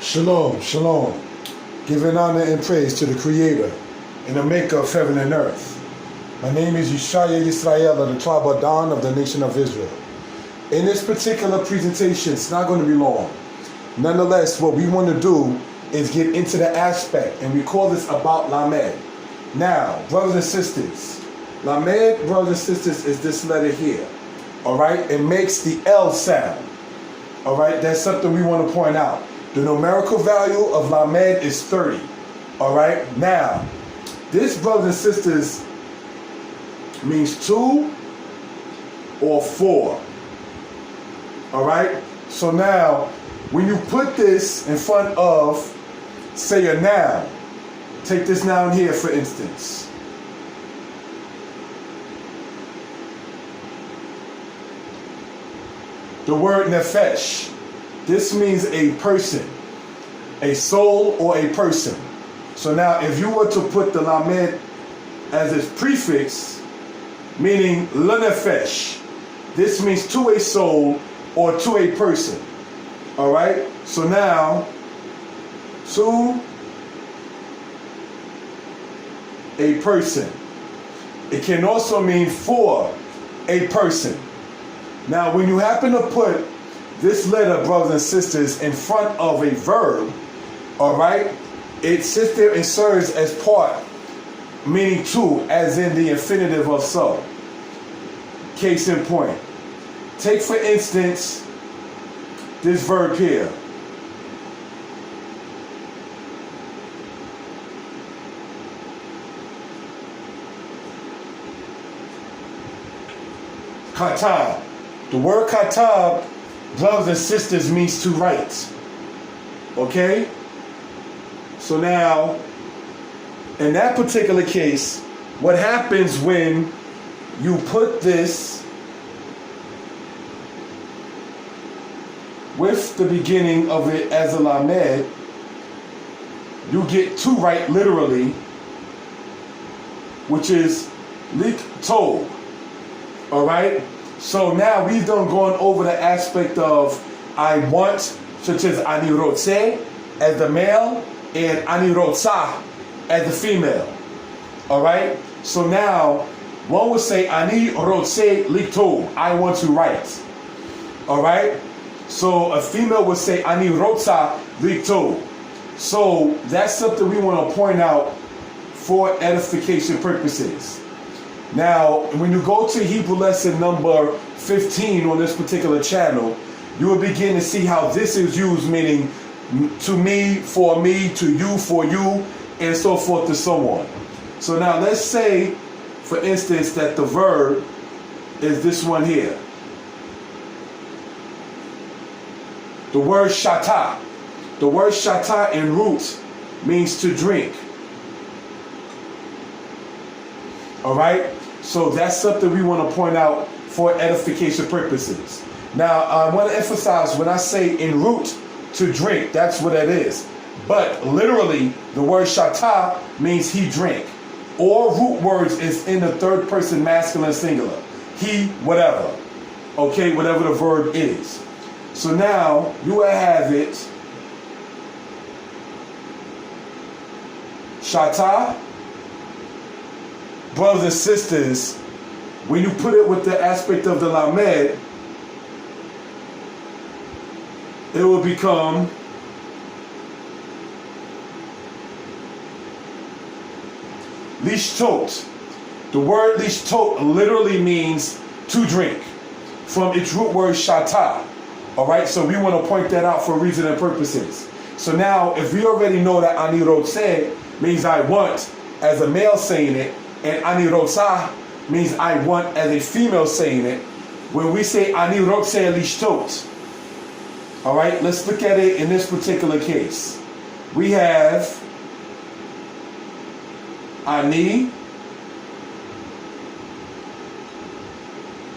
Shalom, shalom. Giving honor and praise to the Creator and the Maker of heaven and earth. My name is Yeshaya Yisrael of the tribe of Dan of the nation of Israel. In this particular presentation, it's not going to be long. Nonetheless, what we want to do is get into the aspect, and we call this about Lamed. Now, brothers and sisters, Lamed, brothers and sisters, is this letter here. All right? It makes the L sound. All right? That's something we want to point out. The numerical value of Lamed is 30. All right? Now, this, brothers and sisters, means 2 or 4. All right? So now, when you put this in front of, say, a noun, take this noun here, for instance. The word nefesh. This means a person, a soul or a person. So now if you were to put the lamed as its prefix, meaning lenefesh, this means to a soul or to a person. All right? So now, to a person. It can also mean for a person. Now, when you happen to put this letter, brothers and sisters, in front of a verb, all right, it sits there and serves as part, meaning to, as in the infinitive of so. Case in point. Take, for instance, this verb here. Katab. The word katab, brothers and sisters, means to write. Okay? So now, in that particular case, what happens when you put this with the beginning of it as a lamed, you get to write literally, which is liktov. All right? So now we've gone over the aspect of I want, such as ani rotse as the male and ani rotsa as the female. All right? So now one would say ani rotse liktov, I want to write. All right? So a female would say ani rotsa liktov. So that's something we want to point out for edification purposes. Now, when you go to Hebrew lesson number 15 on this particular channel, you will begin to see how this is used, meaning to me, to you, for you, and so forth and so on. So now let's say, for instance, that the verb is this one here. The word shata. The word shata in root means to drink. All right? So that's something we want to point out for edification purposes. Now, I want to emphasize when I say in root to drink, that's what that is. But literally, the word shata means he drank. All root words is in the third person masculine singular. He, whatever. Okay, whatever the verb is. So now, you will have it. Shata. Brothers and sisters, when you put it with the aspect of the lamed, it will become lishtot. The word lishtot literally means to drink, from its root word shata. All right, so we want to point that out for reason and purposes. So now, if we already know that ani rotse means I want as a male saying it, and ani rotsa means I want as a female saying it, when we say ani rotse lishtot, all right, let's look at it in this particular case. We have ani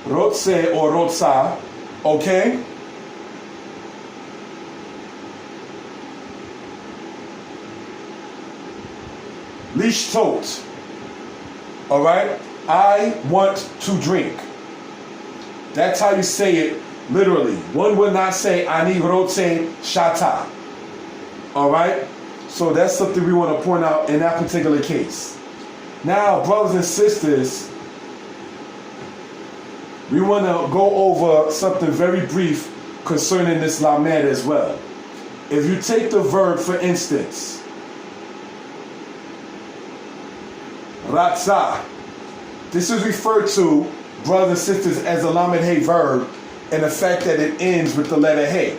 rotse or rotsa, okay? Lishtot. All right? I want to drink. That's how you say it literally. One would not say ani rotse shata. All right? So that's something we want to point out in that particular case. Now, brothers and sisters, we want to go over something very brief concerning this lamed as well. If you take the verb, for instance, ratzah, this is referred to, brothers and sisters, as a lamed hey verb, and the fact that it ends with the letter hey.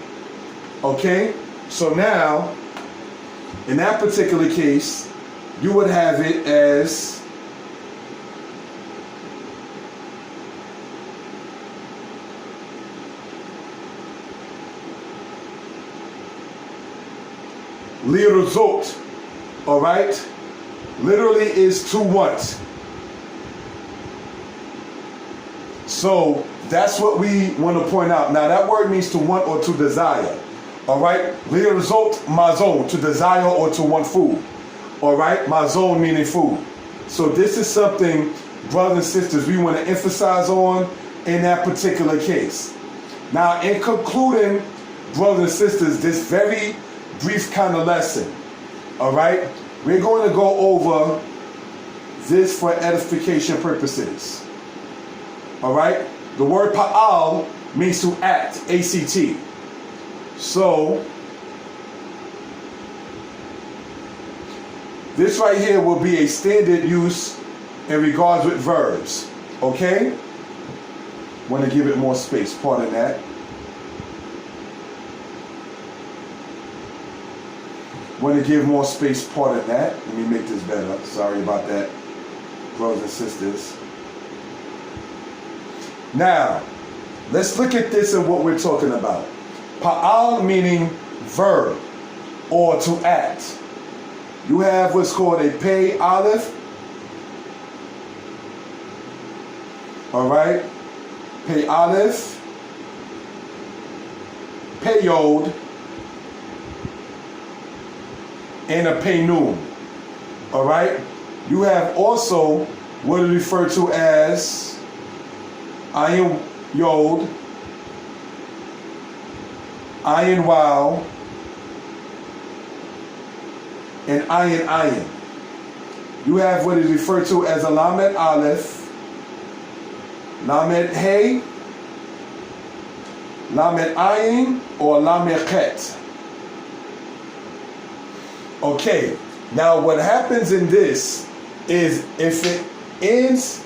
Okay? So now, in that particular case, you would have it as liruzot. All right? Literally is to want. So that's what we want to point out. Now that word means to want or to desire. All right? Liruzot mazon, to desire or to want food. All right? Mazon meaning food. So this is something, brothers and sisters, we want to emphasize on in that particular case. Now, in concluding, brothers and sisters, this very brief kind of lesson, all right, we're going to go over this for edification purposes. All right? The word pa'al means to act, A-C-T. So, this right here will be a standard use in regards with verbs. Okay? Want to give it more space, pardon that. Want to give more space, pardon that. Let me make this better. Sorry about that, brothers and sisters. Now, let's look at this and what we're talking about. Pa'al meaning verb or to act. You have what's called a pei aleph. All right? Pei aleph. Pei yod. And a pei nun. All right? You have also what is referred to as ayin yod, ayin waw, and ayin. You have what is referred to as a lamed aleph, lamed hey, lamed ayin, or lamed chet. Okay, now what happens in this is if it ends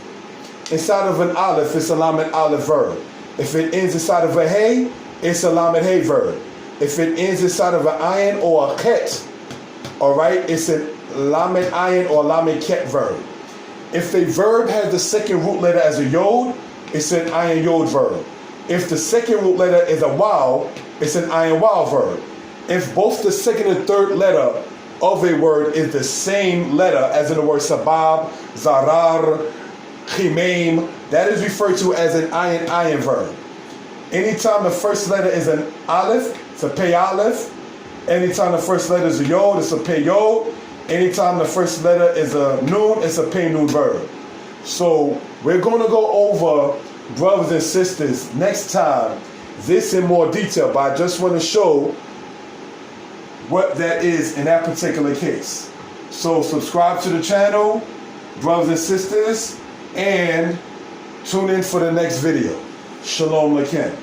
inside of an aleph, it's a lamed aleph verb. If it ends inside of a hey, it's a lamed hey verb. If it ends inside of an ayin or a chet, all right, it's a lamed ayin or lamed chet verb. If a verb has the second root letter as a yod, it's an ayin yod verb. If the second root letter is a waw, it's an ayin waw verb. If both the second and third letter of a word is the same letter as in the word sabab, zarar, chimaim, that is referred to as an ayin verb. Anytime the first letter is an aleph, it's a pei aleph. Anytime the first letter is a yod, it's a pei yod. Anytime the first letter is a nun, it's a pei nun verb. So we're going to go over, brothers and sisters, next time, this in more detail, but I just want to show what that is in that particular case. So subscribe to the channel, brothers and sisters, and tune in for the next video. Shalom Lakem.